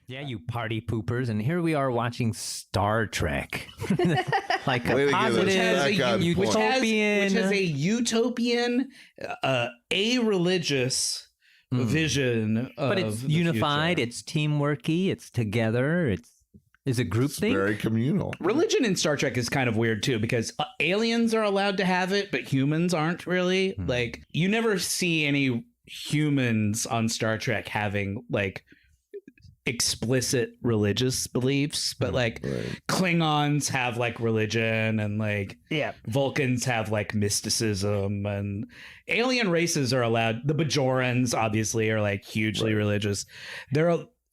Yeah, you party poopers. And here we are watching Star Trek. Like a positive utopian. Which has a utopian, a-religious vision of But it's the unified, future. it's teamworky, it's together, it's a group thing. Very communal. Religion in Star Trek is kind of weird too, because aliens are allowed to have it, but humans aren't really. Like, you never see any humans on Star Trek having like explicit religious beliefs, but like Klingons have like religion, and like Vulcans have like mysticism, and alien races are allowed. The Bajorans obviously are like hugely religious.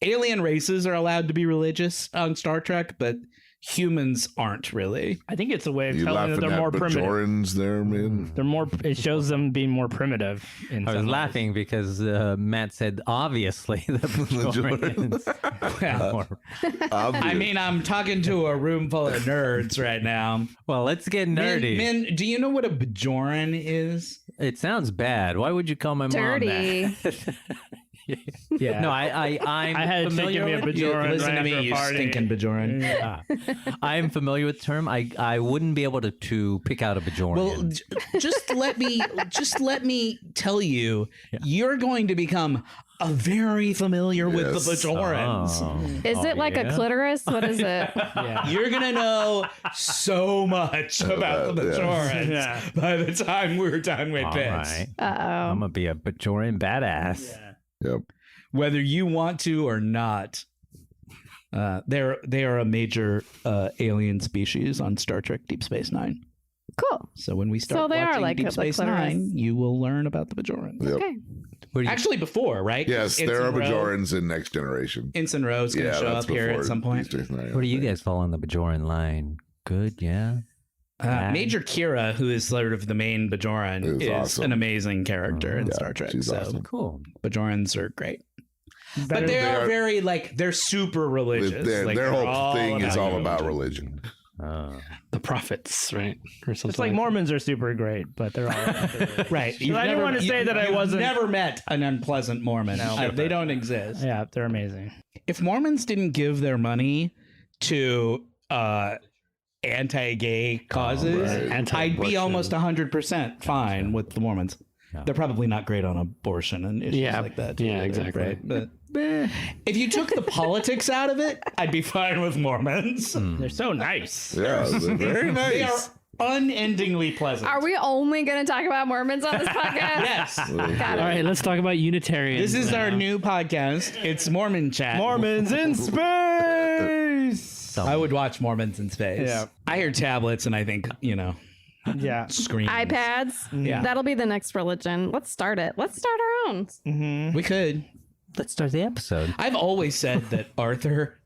Alien races are allowed to be religious on Star Trek, but humans aren't really. I think it's a way of You telling that laughing they're more at primitive. Bajorans there, man? They're more. It shows them being more primitive. In I was some ways. laughing because Matt said, obviously, the Bajorans. I mean, I'm talking to a room full of nerds right now. Well, let's get nerdy. Men, do you know what a Bajoran is? It sounds bad. Why would you call my Dirty. mom that? Yeah. No, I'm I had to familiar give me a with Bajoran. Listen right to me, after a you party. stinking Bajoran. I'm familiar with the term. I wouldn't be able to pick out a Bajoran. Well, just let me tell you, you're going to become very familiar with the Bajorans. Oh. Is it like a clitoris? What is it? You're gonna know so much about the Bajorans by the time we're done with All this. right. Uh-oh. I'm gonna be a Bajoran badass. Yep. Whether you want to or not, they are a major alien species on Star Trek Deep Space Nine. Cool. So when we start So they are watching like Deep the Space clitoris. Nine, you will learn about the Bajorans. Yep. Okay. What do you- Actually, before, right? Yes, there are Ensign Rowe- Bajorans in Next Generation. Ensign Rowe's going to show that's up here before at some point. Deep Space Nine, where do you I think. guys fall on the Bajoran line? Good, yeah. Major Kira, who is sort of the main Bajoran, Is is awesome. an amazing character in Yeah, Star Trek. she's So awesome. Cool. Bajorans are great. But Better- they are are- very, like, they're super religious. Their, Like, their they're whole thing is all about religion. religion. The prophets, right? Or something. It's like Mormons are super great, but they're all Right. So I didn't want to say that I you've wasn't. never met an unpleasant Mormon. No. They don't exist. Yeah, they're amazing. If Mormons didn't give their money to anti-gay causes, right. I'd be Anti-abortion. almost 100% fine with the Mormons. Yeah. They're probably not great on abortion and issues Yeah. like that. Yeah, either, exactly. Right? But if you took the politics out of it, I'd be fine with Mormons. They're so nice. Yeah, they're very They are nice. unendingly pleasant. Are we only going to talk about Mormons on this podcast? Yes. Got All it. right, let's talk about Unitarians. This is our now. new podcast. It's Mormon Chat. Mormons in space. I would watch Mormons in space. Yeah. I hear tablets and I think, Yeah. screens. iPads. Yeah. That'll be the next religion. Let's start it. Let's start our own. We could. Let's start the episode. I've always said that Arthur,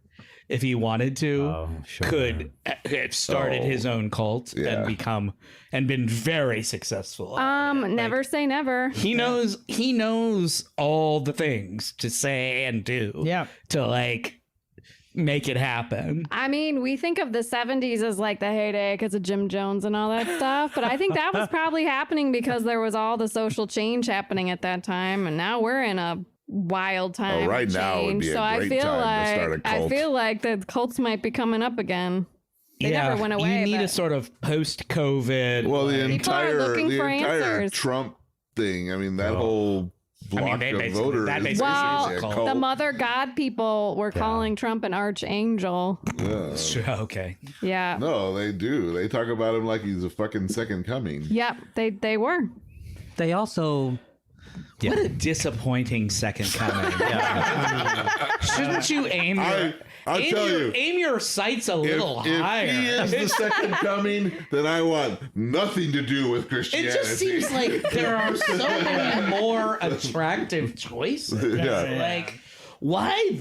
if he wanted to, Oh, sure. could have started his own cult and been very successful. Never say never. He knows all the things to say and do. Yeah. To like make it happen. I mean, we think of the 70s as like the heyday because of Jim Jones and all that stuff, but I think that was probably happening because there was all the social change happening at that time, and now we're in a wild time. right of now would change. be a so I great feel time to like start a cult. I feel like the cults might be coming up again. They never went away. You need but a sort of post-COVID. Well, the People are entire looking for entire answers. Trump thing. I mean, that whole block they of basically- voters. that is basically Well, a is a cult. the Mother God people were calling Trump an archangel. Yeah. Okay. Yeah. No, they do. They talk about him like he's a fucking second coming. Yep. They were. They also What a disappointing second coming. Shouldn't you aim your I'll tell you. aim your sights a little If higher? he is the second coming, then I want nothing to do with It Christianity. just seems like there are so many more attractive choices. Yeah. Like, why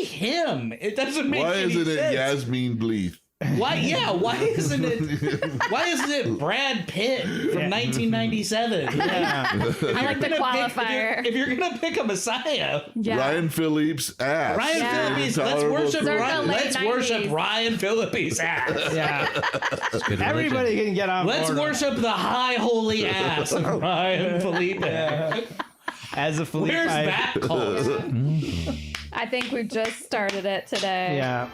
him? It doesn't make Why any isn't it sense. Yasmin Bleeth? Why? Yeah. Why isn't it? Why isn't it Brad Pitt from 1997? I like the qualifier. If you're gonna pick a Messiah, Yeah. Ryan Philippe's ass. Ryan Yeah. Phillippe's. Let's Intolerable worship. truth. Circa late Let's worship 90s. Ryan Phillippe's ass. Yeah. good religion. Everybody can get on Let's board on worship the high holy ass of Ryan Felipe. that. As a Felipe. Where's that cult? I think we just started it today. Yeah.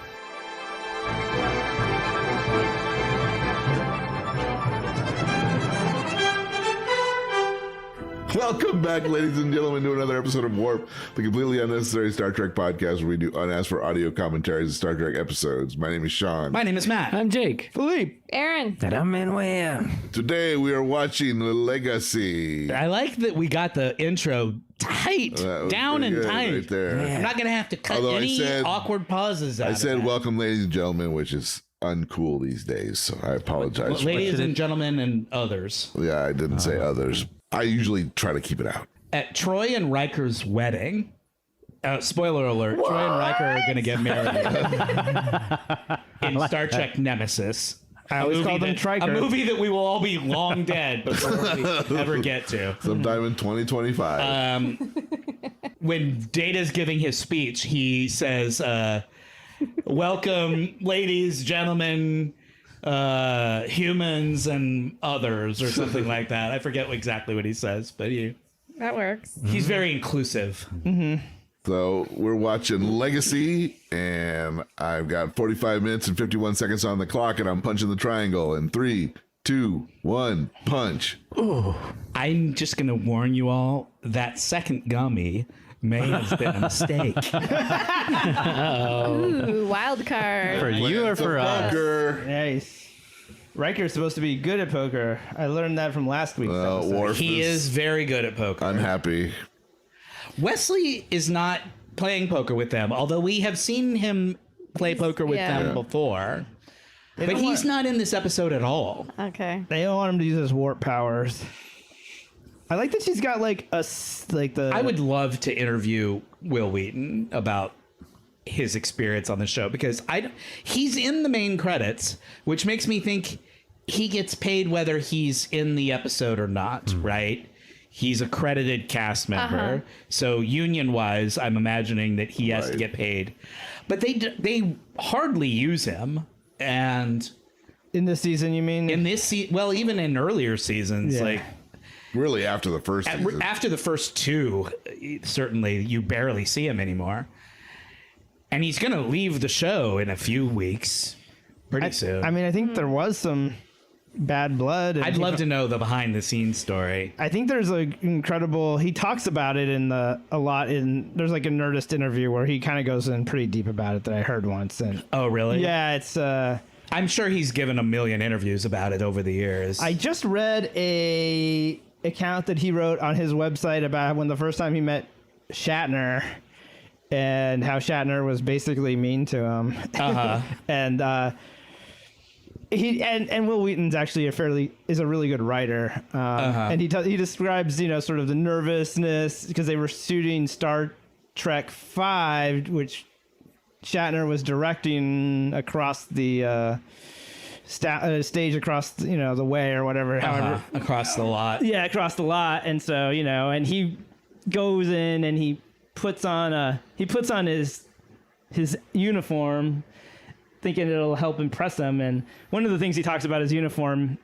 Welcome back, ladies and gentlemen, to another episode of Warp, the completely unnecessary Star Trek podcast where we do unasked for audio commentaries of Star Trek episodes. My name is Sean. My name is Matt. I'm Jake. Philippe. Aaron. And I'm Manuel. Today we are watching Legacy. I like that we got the intro tight, down and tight. Right there. I'm not going to have to cut Although I any said- awkward pauses out I of said that. welcome, ladies and gentlemen, which is uncool these days, so I apologize. Well, ladies and gentlemen and others. Yeah, I didn't say others. I usually try to keep it out. At Troy and Riker's wedding, spoiler alert, Troy and Riker are going to get married in Star Trek Nemesis. I always call them A Triker. movie that we will all be long dead before we ever get to. Sometime in 2025. When Data's giving his speech, he says, welcome, ladies, gentlemen, humans, and others, or something like that. I forget exactly what he says, but That works. he's very inclusive. So we're watching Legacy, and I've got 45 minutes and 51 seconds on the clock, and I'm punching the triangle in 3, 2, 1, punch. I'm just going to warn you all, that second gummy may have been a mistake. Ooh, wild card. For you or It's a for us? poker. Nice. Riker's supposed to be good at poker. I learned that from last week's episode. Worf He is very good at poker. unhappy. Wesley is not playing poker with them, although we have seen him play poker with Yeah. them before. But don't he's want- not in this episode at all. Okay. They don't want him to use his warp powers. I like that she's got like the. I would love to interview Will Wheaton about his experience on the show, because he's in the main credits, which makes me think he gets paid whether he's in the episode or not, right? He's a credited cast member. So union-wise, I'm imagining that he has to Right. get paid. But they hardly use him. And in this season, you mean? in this well, even in earlier seasons, Yeah. like Really, after the first season. after the first two, certainly you barely see him anymore. And he's going to leave the show in a few weeks, pretty soon. I mean, I think there was some bad blood. And I'd love to know the behind the scenes story. I think there's an incredible. He talks about it a lot in. There's like a Nerdist interview where he kind of goes in pretty deep about it that I heard once. And Oh, really? yeah, it's. I'm sure he's given a million interviews about it over the years. I just read a account that he wrote on his website about when the first time he met Shatner, and how Shatner was basically mean to him. And he and Will Wheaton's actually is a really good writer. And he describes sort of the nervousness because they were shooting Star Trek V, which Shatner was directing across the stage across the way or whatever. However, across the lot. yeah, across the lot. And so, and he goes in and he puts on his uniform thinking it'll help impress him. And one of the things he talks about his uniform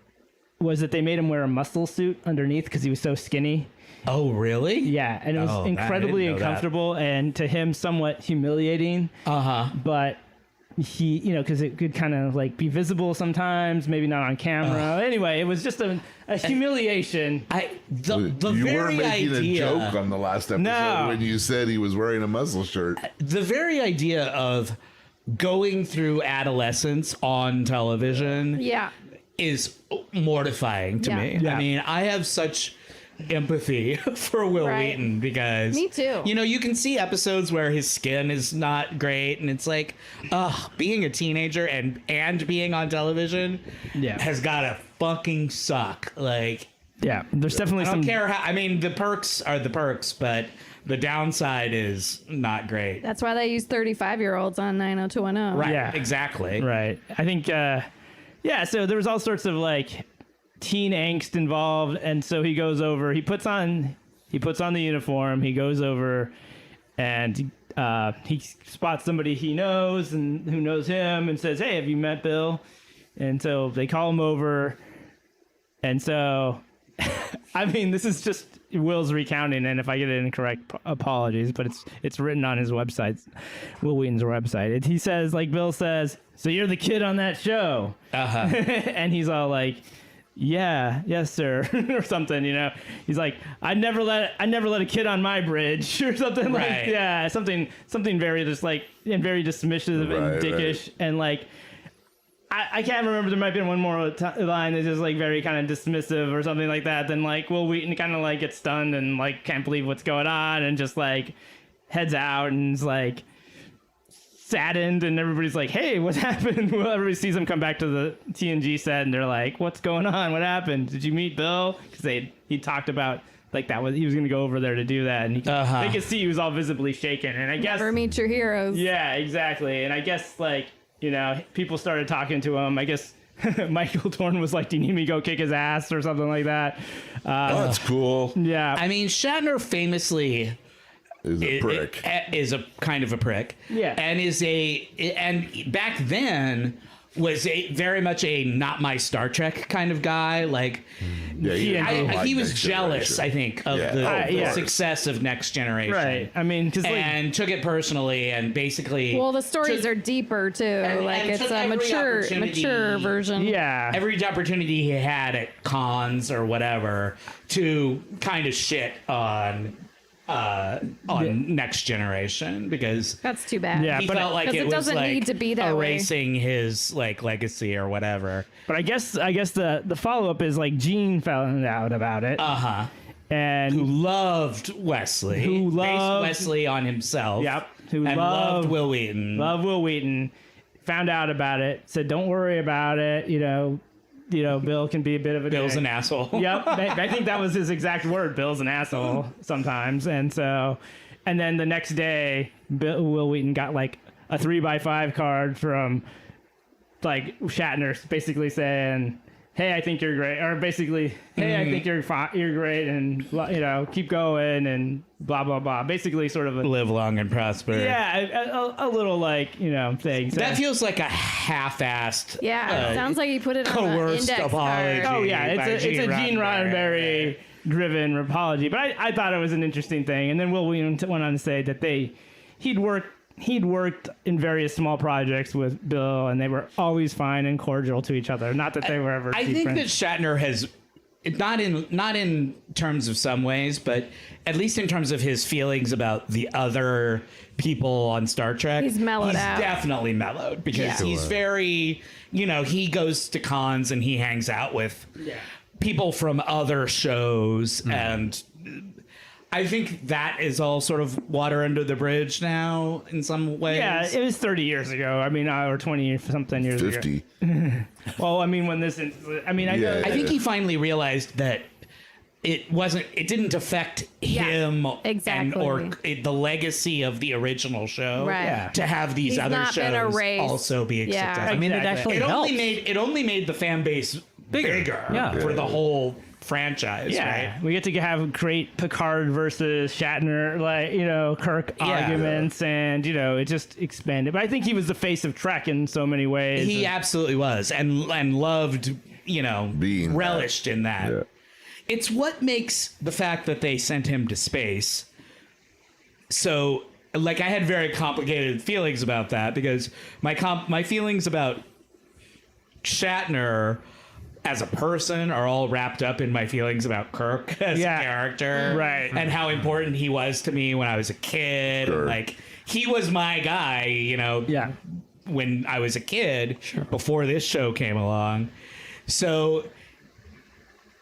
was that they made him wear a muscle suit underneath because he was so skinny. Oh, really? Yeah, and it was Oh, I incredibly didn't know that. uncomfortable and to him somewhat humiliating. But he, because it could kind of like be visible sometimes, maybe not on camera. Anyway, it was just a humiliation. You were very making idea, a joke on the last episode No. when you said he was wearing a muscle shirt. the very idea of going through adolescence on television Yeah. is mortifying to Yeah. me. Yeah. I mean, I have such empathy for Will Right. Wheaton because Me too. You can see episodes where his skin is not great, and it's like, being a teenager and being on television has gotta fucking suck. Like, Yeah, there's definitely I some. don't care how. I mean, the perks are the perks, but the downside is not great. That's why they use 35-year-olds on 90210. Right. Yeah. Exactly. Right. I think, so there was all sorts of like teen angst involved. And so he goes over, he puts on the uniform, he goes over and he spots somebody he knows and who knows him and says, "Hey, have you met Bill?" And so they call him over. And so I mean, this is just Will's recounting, and if I get it incorrect, apologies, but it's written on his website, Will Wheaton's website. He says, like Bill says, so you're the kid on that show. And he's all like, yeah, yes, sir, or something, you know. He's like, I never let a kid on my bridge, or something like, yeah, something very just like, and very dismissive and dickish, and like, I can't remember. There might have been one more line that's just like very kind of dismissive or something like that. Then like Will Wheaton kind of like gets stunned and like can't believe what's going on and just like heads out and is like saddened, and everybody's like, hey, what happened? Well, everybody sees him come back to the TNG set and they're like, what's going on? What happened? Did you meet Bill? Because he talked about like he was going to go over there to do that, and they could see he was all visibly shaken. And I guess never meet your heroes. Yeah, exactly. And I guess like, you know, people started talking to him. I guess Michael Dorn was like, do you need me to go kick his ass or something like that? That's cool. Yeah. I mean, Shatner famously Is a prick. Is a kind of a prick. Yeah. And back then was very much a not my Star Trek kind of guy. Like, he was jealous, I think, of the success of Next Generation. Right. I mean, and took it personally, and basically. Well, the stories are deeper too. Like it's a mature version. Yeah. Every opportunity he had at cons or whatever to kind of shit on Next Generation, because that's too bad. Yeah, he felt like it doesn't was need to be that erasing way. his like legacy or whatever. But I guess the follow up is like Gene found out about it. And who loved Wesley. Based Wesley on himself. Yep. And loved Will Wheaton. Loved Will Wheaton. Found out about it. Said, don't worry about it. You know, Bill can be a bit of a Bill's dick. an asshole. Yep. I think that was his exact word. Bill's an asshole sometimes. And then the next day, Will Wheaton got like a 3x5 card from like Shatner, basically saying, hey, I think you're great. Or basically, hey, I think you're great. And, you know, keep going and blah, blah, blah. Basically sort of live long and prosper. Yeah. A little like, you know, thing. That feels like a half-assed. Yeah. It sounds like he put it on an index apology. card. Oh, yeah. It's a Gene Roddenberry driven apology. But I thought it was an interesting thing. And then Will Wheaton went on to say that he'd worked in various small projects with Bill, and they were always fine and cordial to each other. Not that they were ever. I think that Shatner has, not in terms of some ways, but at least in terms of his feelings about the other people on Star Trek, he's mellowed out. Definitely mellowed, because he's very, you know, he goes to cons and he hangs out with people from other shows, and I think that is all sort of water under the bridge now in some ways. Yeah, it was 30 years ago. I mean, or 20-something years 50. ago. Well, I mean, I think he finally realized that it didn't affect him or the legacy of the original show to have these other shows also be successful. I mean, it actually helped. It only made the fan base bigger for the whole franchise, right? We get to have great Picard versus Shatner, like, you know, Kirk arguments, and, you know, it just expanded. But I think he was the face of Trek in so many ways. He absolutely was, and loved, you know, relished in that. Yeah. It's what makes the fact that they sent him to space so, like, I had very complicated feelings about that, because my feelings about Shatner as a person are all wrapped up in my feelings about Kirk as a character, right? And how important he was to me when I was a kid. Sure. Like, he was my guy, you know, when I was a kid, before this show came along. So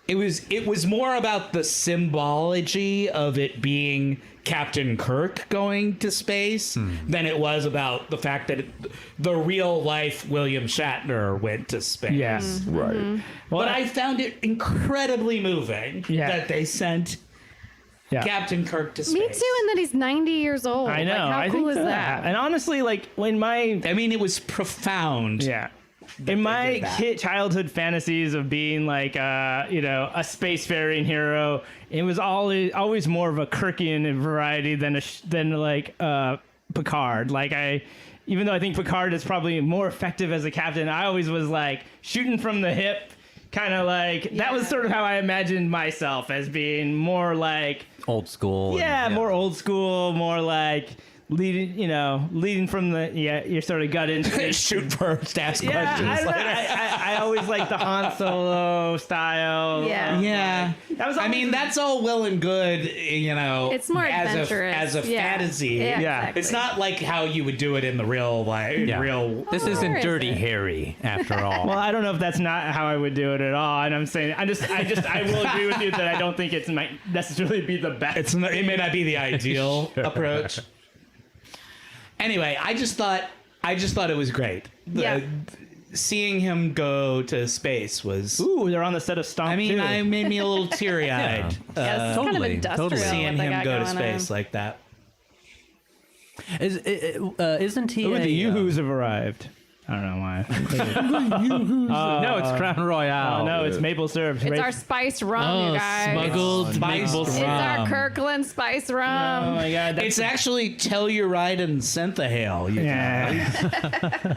it was more about the symbology of it being Captain Kirk going to space than it was about the fact that the real life William Shatner went to space. Yes. Right. Well, But I found it incredibly moving that they sent Captain Kirk to space. Me too, and that he's 90 years old. I know. Like, how cool is that? And honestly, like, it was profound. Yeah. In my childhood fantasies of being like, you know, a spacefaring hero, it was always more of a Kirkian variety than Picard. Like, even though I think Picard is probably more effective as a captain, I always was like shooting from the hip, kind of like that was sort of how I imagined myself as being more like Old school. more old school, more like leading from your sort of gut instinct. Shoot first, ask Yeah, questions. I always like the Han Solo style. Yeah. That was I mean, that's all well and good, It's more adventurous. as a fantasy. Yeah, Yeah. exactly. It's not like how you would do it in the real life. Yeah. This Or isn't is Dirty it? Harry, after all. Well, I don't know if that's not how I would do it at all. And I'm saying, I will agree with you that I don't think it might necessarily be the best. It may not be the ideal approach. Anyway, I just thought it was great. Seeing him go to space was. Ooh, they're on the set of Stomp. I mean, too. it made me a little teary-eyed. It's kind of Totally, industrial. totally. Seeing what they him got go to going space on. like that. Isn't he? Ooh, a, the Yoo-Hoos have arrived. I don't know why. no, it's Crown Royale. Oh, no, it's maple syrup. It's our spiced rum, Oh, you guys. smuggled maple It's syrup. our Kirkland spice Oh rum. my god, that's It's actually Telluride and Synthahale, yeah.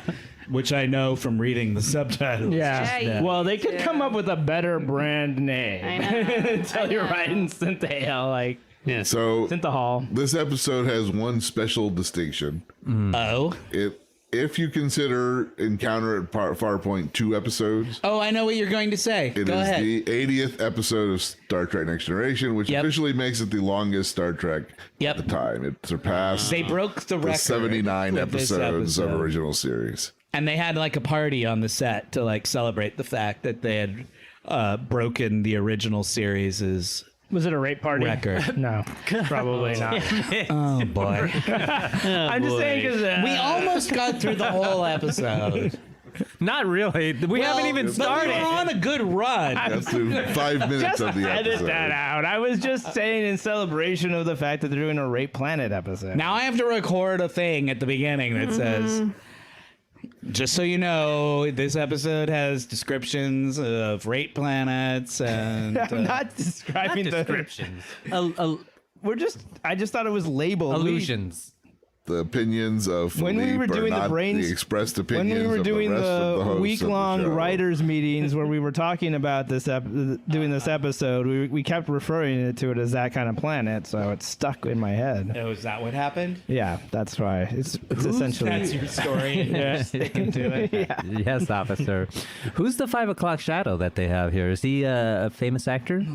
which I know from reading the subtitles. Yeah. Yeah, Well, they could come up with a better brand name. I know. Tell you right in Synthahale, like Yes. So Synthahall. this episode has one special distinction. Oh, If you consider Encounter at Farpoint 2 episodes, I know what you're going to say. it Go is ahead. the 80th episode of Star Trek Next Generation, which Yep. officially makes it the longest Star Trek Yep. at the time. It surpassed They broke the the record. 79 with this episodes of episode. original series. And they had like a party on the set to like celebrate the fact that they had broken the original series' Was it a rape party? record. No, probably not. Oh boy. I'm just saying because We almost got through the whole episode. Not really. We haven't even But we started. were on a good run. That's through 5 minutes just of the edit episode. that out. I was just saying in celebration of the fact that they're doing a Rape Planet episode. Now I have to record a thing at the beginning that says, just so you know, this episode has descriptions of rape planets and I'm not describing the Descriptions. I just thought it was labeled. Illusions. The opinions of When we Philippe were doing are the not brains- the expressed When opinions we were of doing the rest of the the hosts week-long of the show. writers meetings where we were talking about this doing this episode, we kept referring to it as that kind of planet, so it stuck in my head. Oh, is that what happened? Yeah, that's why. It's essentially. That's your story. You're sticking to it. Yes, officer. Who's the 5 o'clock shadow that they have here? Is he a famous actor?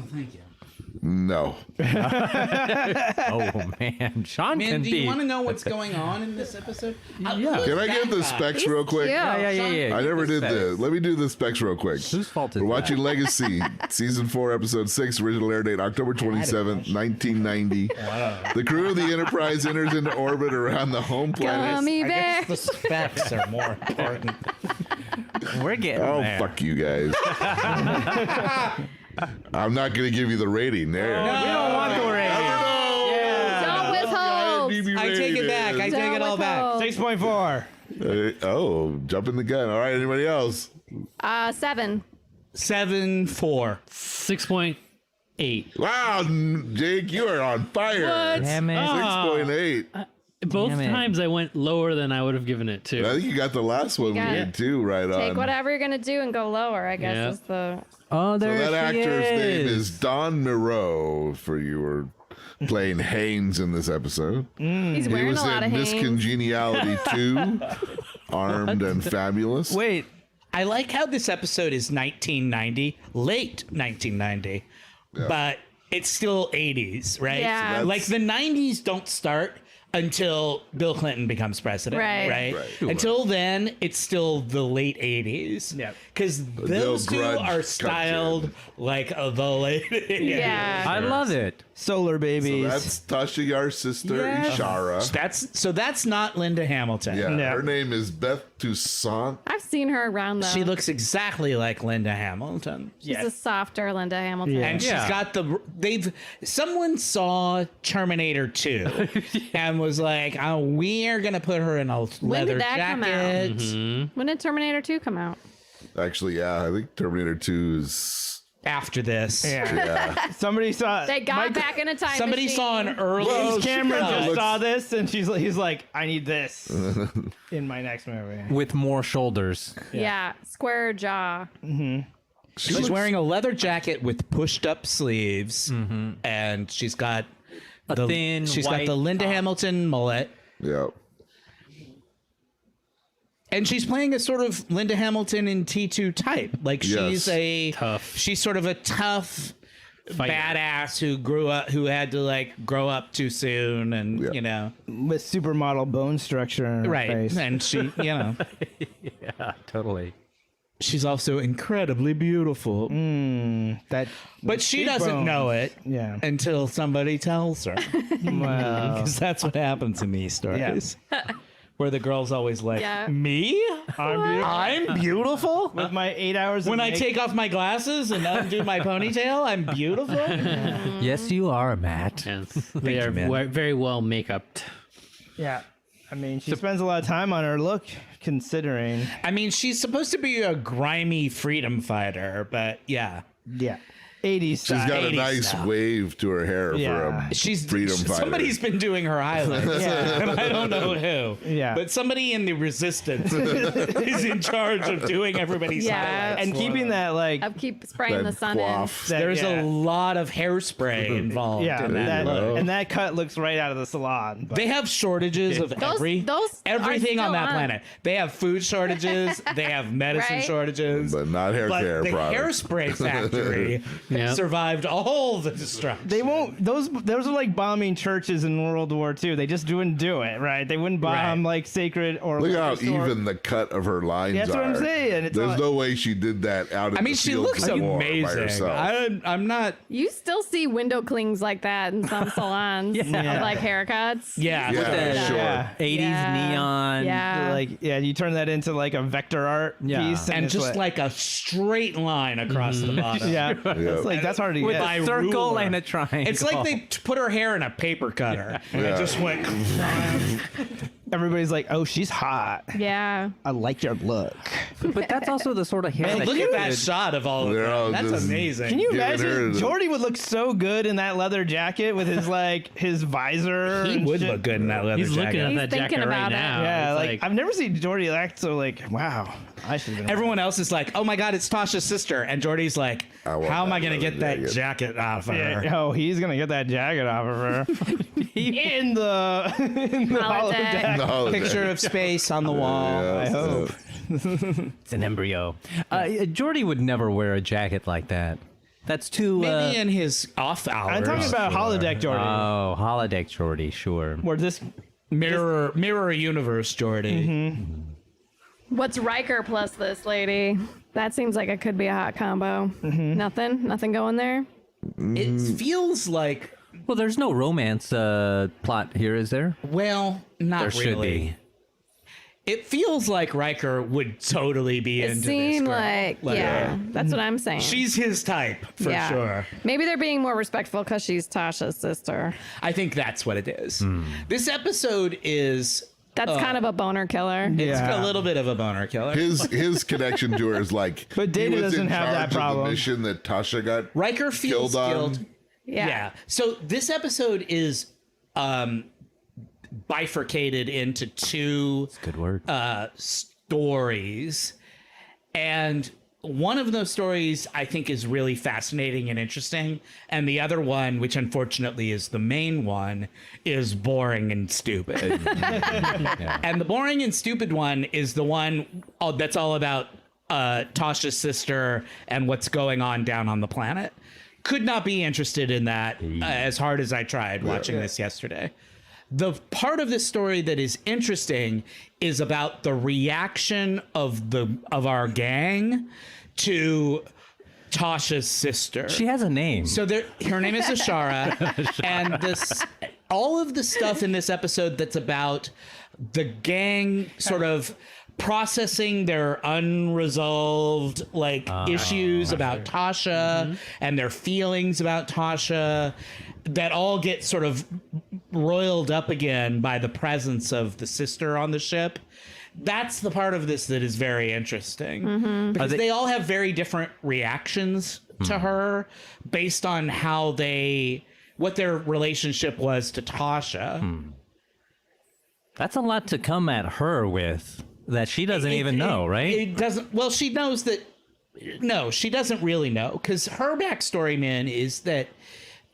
No. Oh man, Sean Man, can do be. you want to know what's going on in this episode? Yeah. Can I get the specs real quick? Yeah. I never did this. Let me do the specs real quick. Whose fault is We're watching that? Legacy, Season 4, Episode 6, original air date October 27th, 1990. The crew of the Enterprise enters into orbit around the home planet. Gummy bear. The specs are more important. We're getting Oh, there. fuck you guys. I'm not going to give you the rating there. We don't want the rating. Don't withhold. I take it back. I take it all back. 6.4. Jumping the gun. All right, anybody else? 7. 7-4. 6.8. Wow, Jake, you are on fire. What? Damn it. 6.8. Both Damn it. times I went lower than I would have given it I to. think you got the last one we got did it. too, right on. Take whatever you're going to do and go lower, I guess Yeah. is the... Oh, So there that she actor's name is. is Don Moreau, for you were playing Haynes in this episode. He's He wearing was a lot in of Miss Hanes. Congeniality 2, Armed and Fabulous. Wait. I like how this episode is 1990, late 1990, but it's still 80s, right? Yeah. So Like the 90s don't start until Bill Clinton becomes president, Right. right? Right. Until then, it's still the late 80s. Yep. Because those two grudge are comes styled in. like the late 80s. Yeah. I love it. Solar So babies. that's Tasha Yar's sister, Ishara. That's not Linda Hamilton. Yeah, No. her name is Beth Toussaint. I've seen her around, though. She looks exactly like Linda Hamilton. She's a softer Linda Hamilton. Yeah. And Yeah. she's got someone saw Terminator 2 and was like, oh, we are going to put her in a leather did that come out? jacket. When did Terminator 2 come out? Actually, yeah, I think Terminator 2 is. After this. Yeah. Somebody saw. They got back in a time Somebody machine. saw an early James Cameron kinda just looks- saw this, and he's like, I need this in my next movie. With more shoulders. Yeah, square jaw. She's wearing a leather jacket with pushed up sleeves, and she's got A thin She's got white the Linda top. Hamilton mullet. Yeah. And she's playing a sort of Linda Hamilton in T2 type. Like she's Tough. she's sort of a tough Fighter. badass who had to like grow up too soon and Yeah. you know. With supermodel bone structure in her Right. face. And she, you know, Yeah, totally. she's also incredibly beautiful. That, But she doesn't cheekbones. know it Yeah. until somebody tells her. Wow. Because that's what happens in these stories. Where the girl's always like, Yeah. me? I'm beautiful? With my 8 hours of When I make- take off my glasses and undo my ponytail, I'm beautiful? Yes, you are, Matt. Yes. They are man. very well make-upped. Yeah. I mean, she spends a lot of time on her look, considering. I mean, she's supposed to be a grimy freedom fighter, but yeah. Yeah. 80s She's style. got a 80s nice style. wave to her hair Yeah. for a freedom fighter. Somebody's been doing her highlights, Yeah. and I don't know who. Yeah. But somebody in the resistance is in charge of doing everybody's Yeah. highlights. And keeping that, like, I'll keep spraying the sun quaff. that- There's yeah. a lot of hairspray involved Yeah, in that. that, and that cut looks right out of the salon. But They have shortages of those everything are on still that on. planet. They have food shortages. They have medicine Right? shortages. But not hair But care the products. hairspray factory Yeah. survived all the destruction. they won't. Those are like bombing churches in World War II. They just wouldn't do it, right? They wouldn't bomb Right. like sacred or. Look how historic- even the cut of her lines That's are. what I'm saying. It's There's all- no way she did that out in I mean, the she fields looks of war by amazing. herself. I'm not. You still see window clings like that in some salons, Yeah. of, like haircuts. Yeah. Yeah, the- sure. Yeah. 80s Yeah. neon. Yeah. Like you turn that into like a vector art Yeah. piece, And it's just like a straight line across the bottom. yeah, Yeah. it's like that's hard to With get. By a circle ruler. and a triangle. It's like they put her hair in a paper cutter and Yeah. it just went. Everybody's like, "Oh, she's hot. Yeah. I like your look." But that's also the sort of hair that Look you at that could- shot of all of They're all them. That's just- amazing. Can you Giving her imagine? the- Jordy would look so good in that leather jacket with his like his visor. He and would shit. look good in that leather He's looking jacket. at He's that thinking jacket right about it. now. Yeah, It's like I've never seen Jordy act so like, wow, I should have been. Everyone else is like, "Oh my God, it's Tasha's sister," and Jordy's like, I want "How am that I going to leather get that jacket." jacket off of her?" Yeah, oh, he's gonna get that jacket off of her in the Holodeck. holodeck. No, Picture of space on the wall. yeah, I hope. It's an embryo. Jordy would never wear a jacket like that. That's too. Maybe in his off hours. I'm talking about holodeck Jordy, Oh, holodeck Jordy, sure. where this mirror universe, Jordy. What's Riker plus this lady? That seems like it could be a hot combo. Nothing going there. It feels like, Well, there's no romance plot here, is there? well, not There should really. be. It feels like Riker would totally be It into seemed this girl. like yeah, that's what I'm saying. She's his type for yeah. sure. Maybe they're being more respectful because she's Tasha's sister. I think that's what it is. This episode is That's kind of a boner killer. it's Yeah. a little bit of a boner killer. his connection to her is like. But Data he was doesn't in have that charge of problem. The mission that Tasha got Riker feels killed on. guilt. Yeah. So this episode is bifurcated into two Good word. stories, and one of those stories I think is really fascinating and interesting, and the other one, which unfortunately is the main one, is boring and stupid. And the boring and stupid one is the one that's all about Tasha's sister and what's going on down on the planet. Could not be interested in that as hard as I tried watching this yesterday. The part of this story that is interesting is about the reaction of our gang to Tasha's sister. She has a name. So her name is Ashara, and all of the stuff in this episode that's about the gang sort of processing their unresolved issues about Tasha and their feelings about Tasha that all get sort of roiled up again by the presence of the sister on the ship. That's the part of this that is very interesting because they all have very different reactions to her based on what their relationship was to Tasha. That's a lot to come at her with that she doesn't even know, right? It doesn't. Well, she knows that No, she doesn't really know, because her backstory, man, is that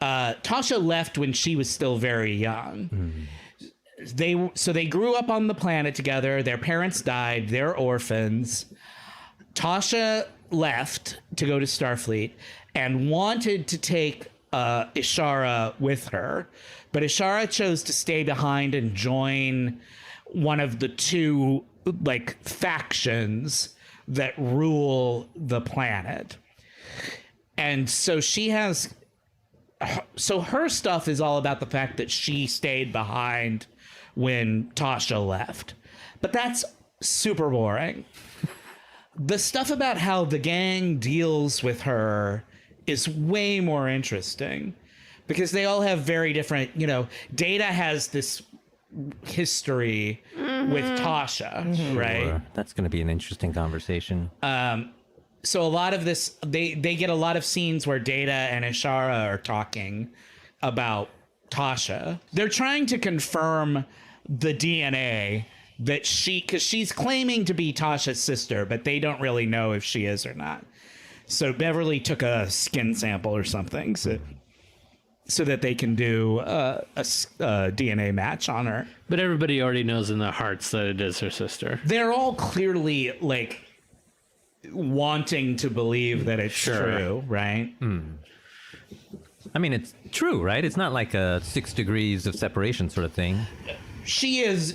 Tasha left when she was still very young. They grew up on the planet together. Their parents died. They're orphans. Tasha left to go to Starfleet and wanted to take Ishara with her, but Ishara chose to stay behind and join one of the two like factions that rule the planet. And so her stuff is all about the fact that she stayed behind when Tasha left. But that's super boring. The stuff about how the gang deals with her is way more interesting, because they all have very different, Data has this history with Tasha, right? That's going to be an interesting conversation. So a lot of this, they get a lot of scenes where Data and Ishara are talking about Tasha. They're trying to confirm the DNA that because she's claiming to be Tasha's sister, but they don't really know if she is or not. So Beverly took a skin sample or something so that they can do a DNA match on her. But everybody already knows in their hearts that it is her sister. They're all clearly like wanting to believe that it's true, right? I mean, it's true, right? It's not like a 6 degrees of separation sort of thing. She is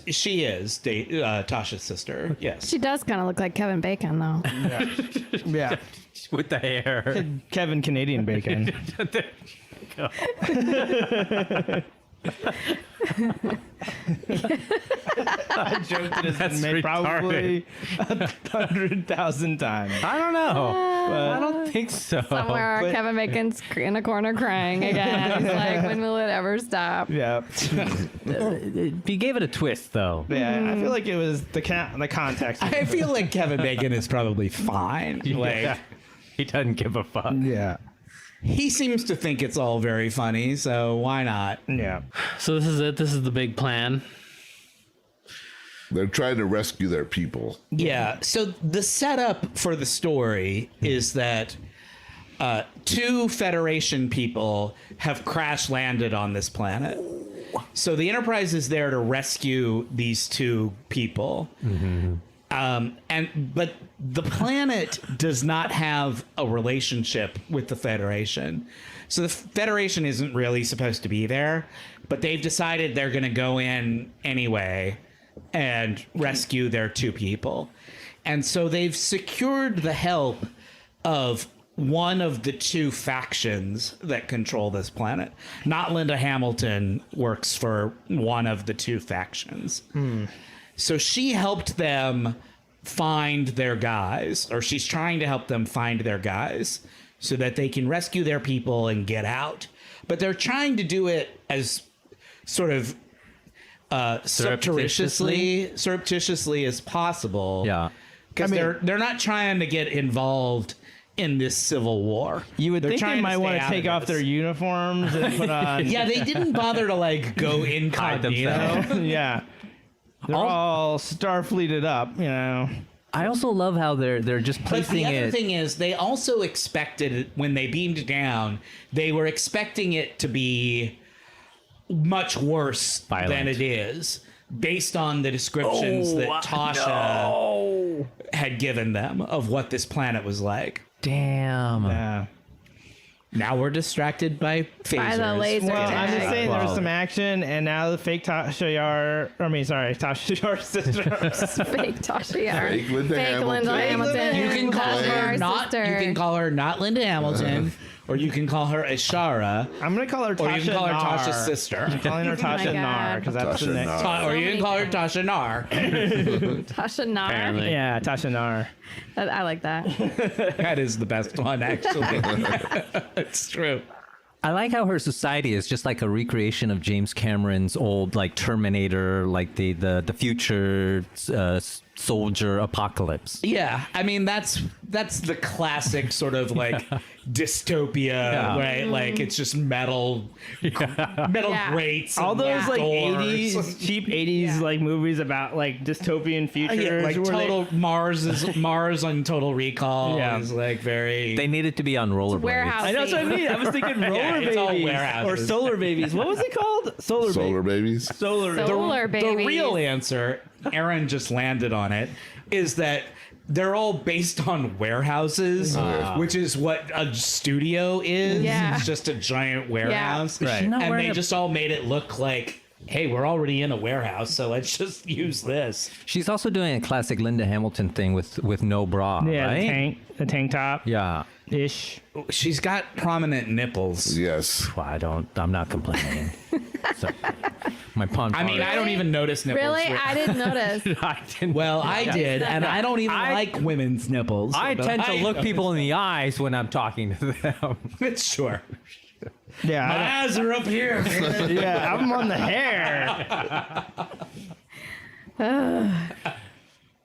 Tasha's sister. Yes. She does kind of look like Kevin Bacon, though. Yeah. With the hair. Kevin Canadian Bacon. I joked it has been made probably 100,000 times. I don't know. I don't think so. Somewhere Kevin Bacon's in a corner crying again. He's like, when will it ever stop? Yeah. He gave it a twist, though. Yeah, I feel like it was the context. I feel like Kevin Bacon is probably fine. Like, He doesn't give a fuck. Yeah. he seems to think it's all very funny, so why not? Yeah. So this is it. This is the big plan. They're trying to rescue their people. Yeah. So the setup for the story is that 2 Federation people have crash landed on this planet. So the Enterprise is there to rescue these 2 people. But the planet does not have a relationship with the Federation. So the Federation isn't really supposed to be there, but they've decided they're going to go in anyway and rescue their 2 people. And so they've secured the help of one of the 2 factions that control this planet. Not Linda Hamilton works for one of the 2 factions. So she helped them find their guys, or she's trying to help them find their guys so that they can rescue their people and get out. But they're trying to do it as sort of surreptitiously as possible. Yeah. Because they're not trying to get involved in this civil war. You would They're think they trying might stay want to out take of off this. their uniforms and put on. Yeah, they didn't bother to like go incognito. Yeah. They're all Starfleeted up, I also love how they're just But placing the other it. thing is, they also expected, when they beamed down, they were expecting it to be much worse Violent. than it is, based on the descriptions that Tasha had given them of what this planet was like. Damn. Yeah. Now we're distracted by phasers. By the laser Well, I'm just tag. saying there was Wow. some action, and now the fake Tasha Yar's sister. Fake Tasha Yar. Fake Linda Hamilton. Hamilton. You can call Tasha her Yar's not. sister. You can call her not Linda Hamilton, or you can call her Ishara, I'm gonna call her Tasha or you can call her Nar. Tasha's sister. I'm calling her Tasha God. Nar because that's the Tasha name. Nar. Or you can call her Tasha Nar. Tasha Nar. Apparently. Yeah, Tasha Nar. I like that. That is the best one, actually. It's true. I like how her society is just like a recreation of James Cameron's old like Terminator, like the future soldier apocalypse. Yeah, I mean that's the classic sort of like dystopia, right? Like it's just metal grates, All and those like doors. 80s cheap 80s like movies about like dystopian futures, like where total Mars on Total Recall is like very. They needed to be on rollerblades. Warehouse. I know what I mean. I was thinking roller it's all babies warehouses. or solar babies. What was it called? Solar babies. Solar. Solar The babies. real answer, Aaron just landed on it, is that they're all based on warehouses, which is what a studio is. Yeah. It's just a giant warehouse. Right. And they just all made it look like, hey, we're already in a warehouse, so let's just use this. She's also doing a classic Linda Hamilton thing with no bra, Yeah, right? the tank top. Yeah. Ish. She's got prominent nipples. Yes. Well, I'm not complaining. So, my pun. I mean, I don't even notice nipples. Really? I didn't notice. I didn't. Well, I did, and I don't even like women's nipples. I but tend to look noticed. people in the eyes when I'm talking to them. Sure. Yeah. My eyes are up here. Man. Yeah, I'm on the hair.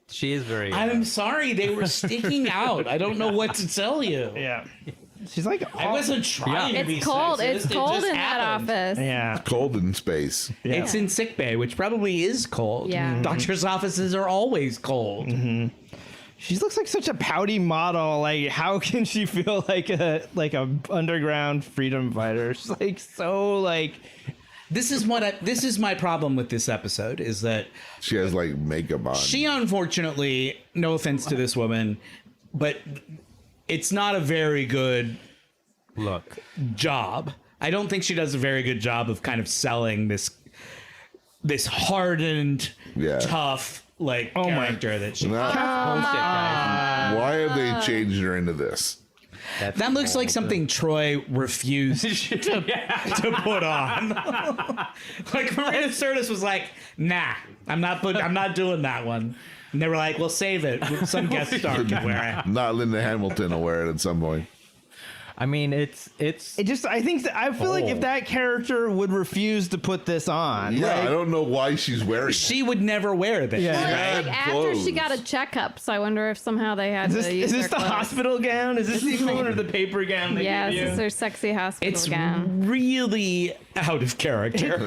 She is very. I'm sorry, they were sticking out. I don't know what to tell you. Yeah. She's like, I wasn't trying to be It's cold. sexist. It's It cold just in that happened. office. yeah. Cold in space. It's in sick bay, which probably is cold. Yeah. Doctors' offices are always cold. She looks like such a pouty model. Like, how can she feel like a underground freedom fighter? She's like so like. This is my problem with this episode is that She has like makeup on. she unfortunately, no offense to this woman, but it's not a very good Look. job. I don't think she does a very good job of kind of selling this hardened, tough character that she. Why have they changed her into this? That looks like something Troy refused to put on. Like Marina Sirtis was like, "Nah, I'm not doing that one." And they were like, "We'll save it. Some guest star can wear it." Not Linda Hamilton will wear it at some point. I mean, it's. It just. I think. I feel like if that character would refuse to put this on. Yeah, like, I don't know why she's wearing it. She would never wear this. Yeah. Well, like after she clothes. got a checkup, so I wonder if somehow they had Is to use this her the clothes. hospital gown? Is this the equivalent of the paper gown? They Yeah, give this you? is her sexy hospital It's gown. really out of character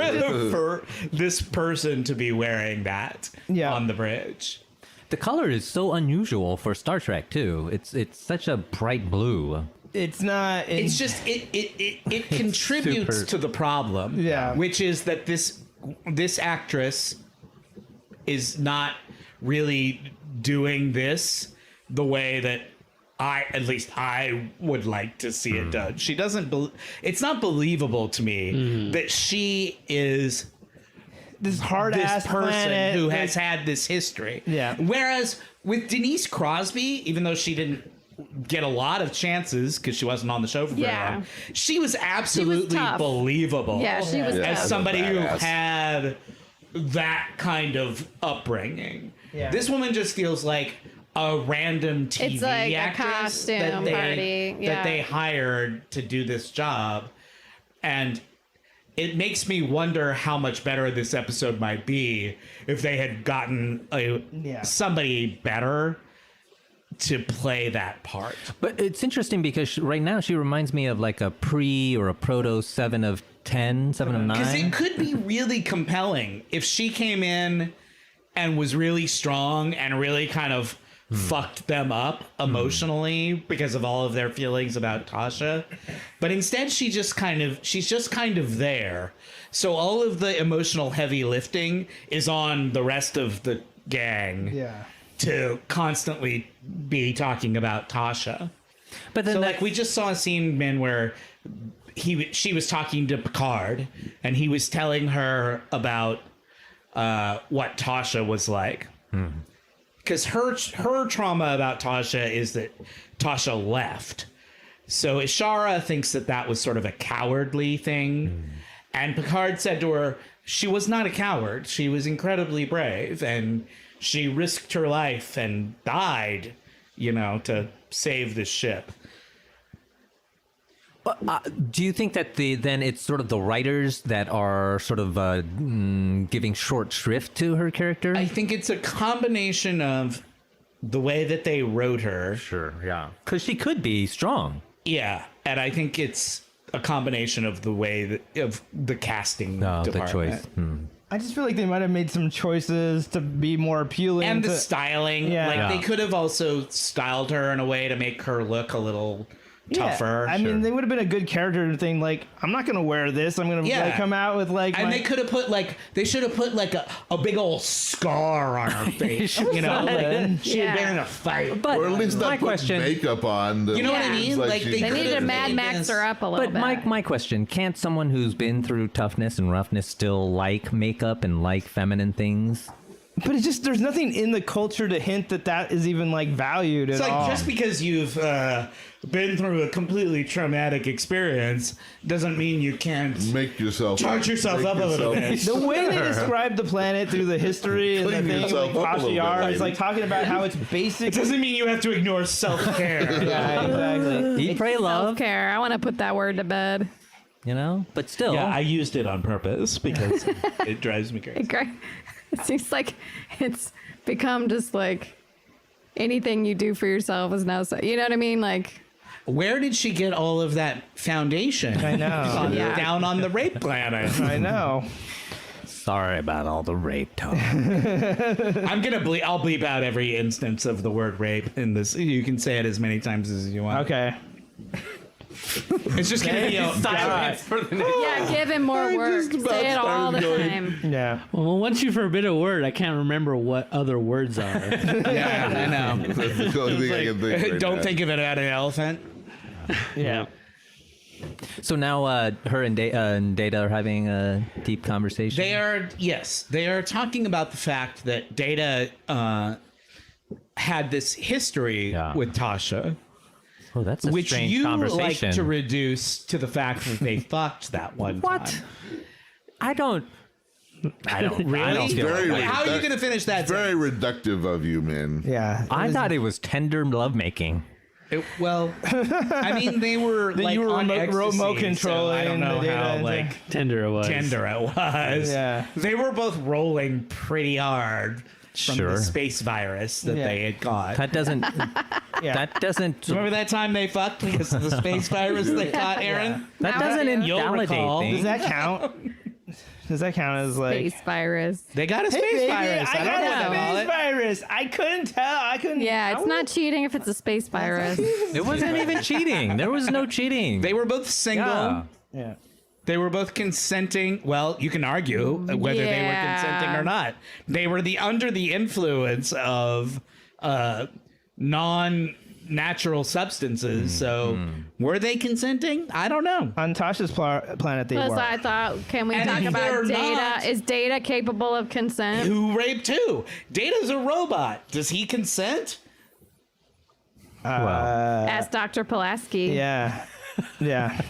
for this person to be wearing that on the bridge. The color is so unusual for Star Trek too. It's such a bright blue. It's not. It's just it contributes super. to the problem. Yeah. Which is that this actress is not really doing this the way that at least I would like to see it done. She doesn't. It's not believable to me that she is this hard this ass person planet who that- has had this history. Yeah. Whereas with Denise Crosby, even though she didn't get a lot of chances because she wasn't on the show for very long, she was absolutely tough. believable. Yeah, she was as tough. somebody who Badass. had that kind of upbringing. Yeah. This woman just feels like a random TV It's like a actress costume party. that Yeah. they hired to do this job, and it makes me wonder how much better this episode might be if they had gotten somebody better to play that part. But it's interesting because right now she reminds me of like a pre or a proto 7 of 10, 7 of 9. Because it could be really compelling if she came in and was really strong and really kind of fucked them up emotionally because of all of their feelings about Tasha. But instead she's just kind of there. So all of the emotional heavy lifting is on the rest of the gang. Yeah. To constantly be talking about Tasha. But then So like we just saw a scene, man, where she was talking to Picard and he was telling her about what Tasha was like. Because her trauma about Tasha is that Tasha left. So Ishara thinks that was sort of a cowardly thing. And Picard said to her, she was not a coward. She was incredibly brave and she risked her life and died, to save the ship. Do you think that then it's sort of the writers that are sort of giving short shrift to her character? I think it's a combination of the way that they wrote her. Sure, yeah. Because she could be strong. Yeah, and I think it's a combination of the way of the casting The department. choice. I just feel like they might have made some choices to be more appealing. And the to, styling. Yeah. Like, Yeah. they could have also styled her in a way to make her look a little tougher. I mean, they would have been a good character thing. Like, I'm not gonna wear this. I'm gonna Yeah. like, come out with like. And my, they could have put they should have put like a big old scar on her face. You know, like, she had been in a fight. But Or at least my not put question. makup on. You know what I Yeah. mean? Like, she They could've needed to been- Mad Max her up a little But bit. my question, can't someone who's been through toughness and roughness still like makeup and like feminine things? But it's just there's nothing in the culture to hint that is even like valued It's at like all. just because you've been through a completely traumatic experience doesn't mean you can't Make yourself charge yourself up a little bit. the way they describe the planet through the history and the Clean thing, yourself like up a little bit, Kashyar is lady. like talking about how it's It basic. doesn't mean you have to ignore self-care. Yeah, exactly. Eat, pray, love, Self-care. I want to put that word to bed. you know? But still. Yeah, I used it on purpose because it drives me crazy. Great. It seems like it's become just like anything you do for yourself is now so. You know what I mean? Like, Where did she get all of that foundation? I know. Yeah. Down on the rape planet. I know. Sorry about all the rape talk. I'm gonna bleep. I'll bleep out every instance of the word rape in this. You can say it as many times as you want. Okay. It's just gonna be a Silence for the next. yeah, give him more work. just about Say it all the started going- time. Yeah. Well, once you forbid a word, I can't remember what other words are. Yeah, I know. That's the only thing I can think right Don't now. think of it as an elephant. Yeah. So now her and Data are having a deep conversation. They are talking about the fact that Data had this history Yeah. with Tasha, Oh, that's a which strange you conversation. like to reduce to the fact that they fucked that one What? time. I don't Really? I don't feel Very like that. How are you going to finish that? Very reductive of you, man. Yeah. I thought it was tender lovemaking. Well, I mean, they were That like you were on remote ecstasy, controlling so I don't know the data how into- like Tender it was. tender it was. Yeah. They were both rolling pretty hard from Sure. the space virus that Yeah. they had got. That doesn't Yeah. that doesn't Remember that time they fucked because of the space virus they caught, Aaron? that Now doesn't I do. You'll invalidate recall. things. Does that count? Does that count as like? Face virus. They got a space Hey, baby, virus. I don't know what got to a call space it. virus. I couldn't tell. I couldn't. Yeah, it's not cheating if it's a space virus. It wasn't even cheating. There was no cheating. They were both single. Yeah. Yeah. They were both consenting. Well, you can argue whether they were Yeah. consenting or not. They were under the influence of non-natural substances. So were they consenting? I don't know. On Tasha's planet, they Plus, were. I thought, can we And talk if they're about Data? not- Is Data capable of consent? Who raped who? Data's a robot. Does he consent? Ask Dr. Pulaski. Yeah. Yeah.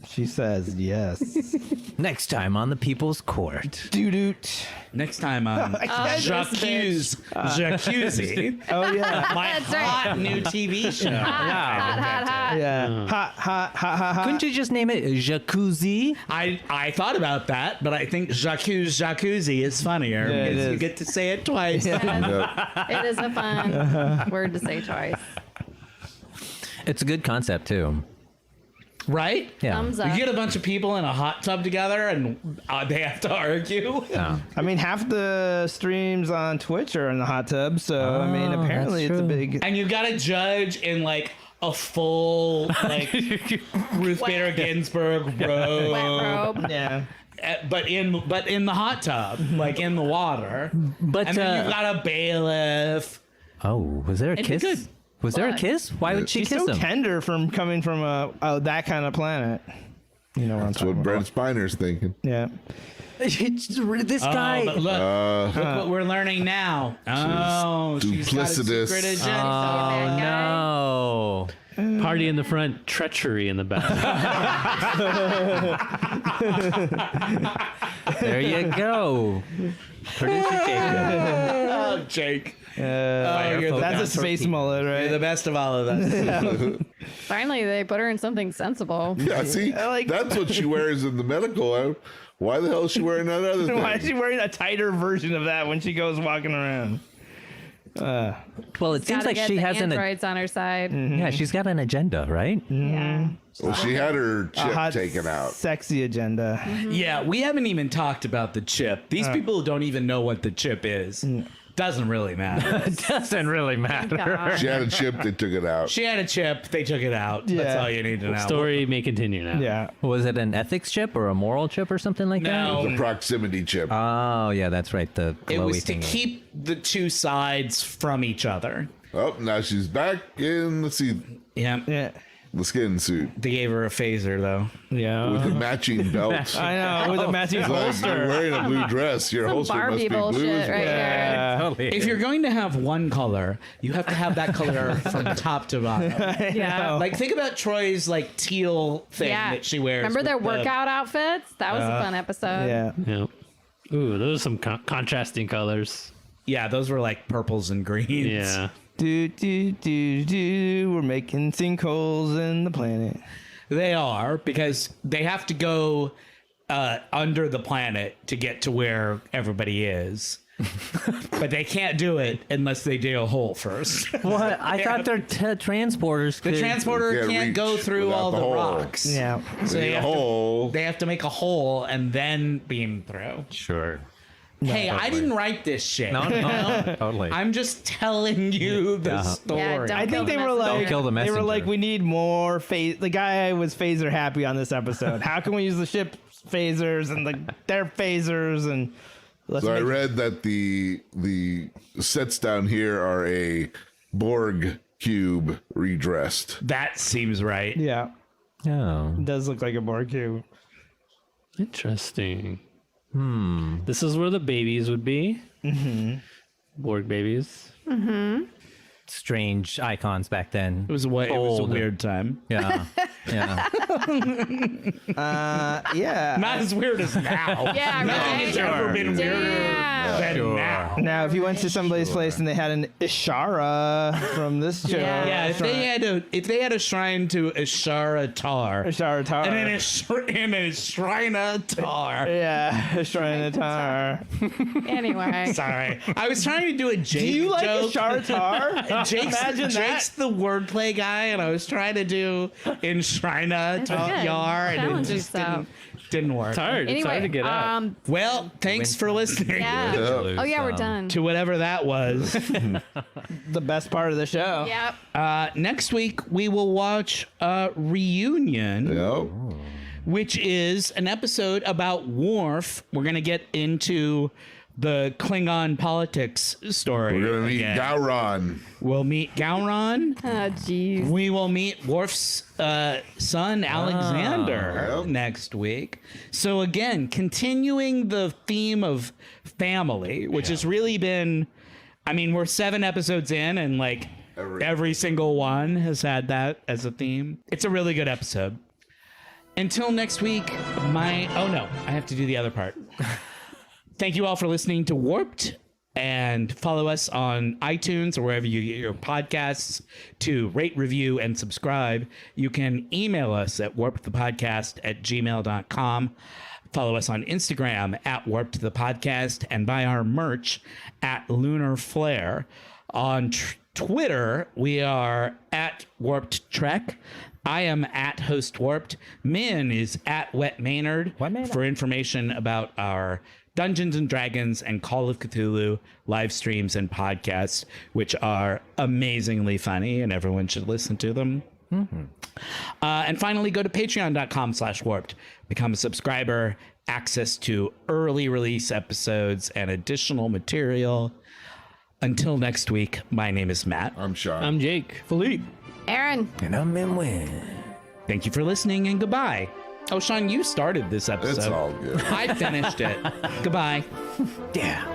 She says yes. Next time on the People's Court. Doo-doot. Next time on this Jacuzzi, Oh yeah. my That's right. hot new TV show. Hot. Yeah. Hot, hot, hot, hot, hot. Couldn't you just name it Jacuzzi? I thought about that, but I think Jacuzzi is funnier Yeah, it because you is. get to say it twice. It is a fun word to say twice. It's a good concept too. Right? Yeah. Thumbs You up. get a bunch of people in a hot tub together and they have to argue. Yeah. I mean, half the streams on Twitch are in the hot tub, so I mean, Oh, apparently that's it's a true. big. And you got to judge in like a full like Ruth Bader Ginsburg robe. Wet robe. Yeah. But in the hot tub, like in the water. But And then you got a bailiff. oh, was there a It'd be kiss? good. Was there a What? kiss? Why would she She's kiss so him? tender from coming from that kind of planet. You know what I'm That's talking what about. Brent Spiner's thinking. Yeah. This guy. Oh, but look what we're learning now. Oh, she's got a duplicitous. secret agenda. Oh no. Party in the front, treachery in the back. There you go. Producer Jacob. Oh, Jake. That's a space mullet, You're right? the best of all of us. Finally, they put her in something sensible. Yeah, see, that's what she wears in the medical. Why the hell is she wearing that other thing? Why is she wearing a tighter version of that when she goes walking around? Well, it seems Gotta like get she the has androids on her side. Yeah, she's got an agenda, right? Yeah. Well, she had her A chip hot, taken out. sexy agenda. Yeah, we haven't even talked about the chip. These people don't even know what the chip is. Doesn't really matter. It doesn't really matter. God. She had a chip, they took it out. She had a chip. They took it out. That's Yeah. all you need to know. Story may continue now. Yeah. Was it an ethics chip or a moral chip or something like No. The proximity chip. that? Oh, yeah, that's right. The glowy It was to thing. keep the two sides from each other. Oh, now she's back in Yeah. Yeah. the skin suit They gave her a phaser, though. Yeah. with the matching belts. I know, with a matching It's like, you're holster. wearing a blue dress. Your Some holster must Barbie be blue. bullshit as well. right Yeah. Totally If is. you're going to have one color, you have to have that color from top to bottom. here. Yeah. Like, think about Troy's, like, teal thing Yeah. that she wears. Remember their with the- workout outfits? That was a fun episode. Yeah. Yeah. Ooh, those are some contrasting colors. Yeah, those were, like, purples and greens. Yeah. Do, do, do, do. We're making sinkholes in the planet. They are, because they have to go under the planet to get to where everybody is. But they can't do it unless they dig a hole first. What? I thought their transporters The could... transporter Can't can't reach go through without all the the hole. rocks. Yeah. So Dig a hole. they have to make a hole and then beam through. Sure. Hey, I didn't write this shit. No, no, totally. I'm just telling you the Yeah. story. Yeah, don't I kill think the they were messenger. like, Don't kill the they were messenger. like, we need more phase. The guy was phaser happy on this episode. How can we use the ship phasers and their phasers and let's So I make read that the sets down here are a Borg cube redressed. That seems right. yeah, Oh. it does look like a Borg cube. Interesting. This is where the babies would be. Mm-hmm. Borg babies. Strange icons back then. It was a Old. weird time. Yeah. Yeah. Yeah. Not as weird as now. Yeah, Nothing right? has ever been weirder Damn. than now. Now, if you went to somebody's place and they had an Ishara from this show, Yeah. Yeah, if they had a shrine to Ishara Tar, Ishara Tar, and a Shrina Tar. yeah, Ishara Tar. Anyway. Sorry, I was trying to do a Jake Do you like joke. Ishara Tar? Jake's the wordplay guy, and I was trying to do in Shrina That's Tar good. Yar, and it Challenge just yourself. didn't work. It's hard. It's hard Anyway, to get out. Well, thanks for listening Yeah. Oh, yeah, we're done. to whatever that was. The best part of the show. Yep. Next week we will watch Reunion. Yep. Which is an episode about Worf. We're going to get into the Klingon politics story. We're gonna meet again. Gowron. We'll meet Gowron. Oh, jeez. We will meet Worf's son, Alexander, Yep. next week. So again, continuing the theme of family, which has really been, I mean, we're 7 episodes in and like every single one has had that as a theme. It's a really good episode. Until next week, oh no, I have to do the other part. Thank you all for listening to Warped, and follow us on iTunes or wherever you get your podcasts to rate, review, and subscribe. You can email us at warpedthepodcast@gmail.com. Follow us on Instagram at warpedthepodcast, and buy our merch at Lunar Flare. On Twitter, we are at Warped Trek. I am at Host Warped. Min is at Wet Maynard. For information about our Dungeons and Dragons and Call of Cthulhu live streams and podcasts, which are amazingly funny and everyone should listen to them. And finally, go to patreon.com/warped. Become a subscriber, access to early release episodes and additional material. Until next week, my name is Matt. I'm Sean. I'm Jake. Philippe. Aaron. And I'm in win. Thank you for listening and goodbye. Oh, Sean, you started this episode. It's all good. I finished it. Goodbye. Yeah.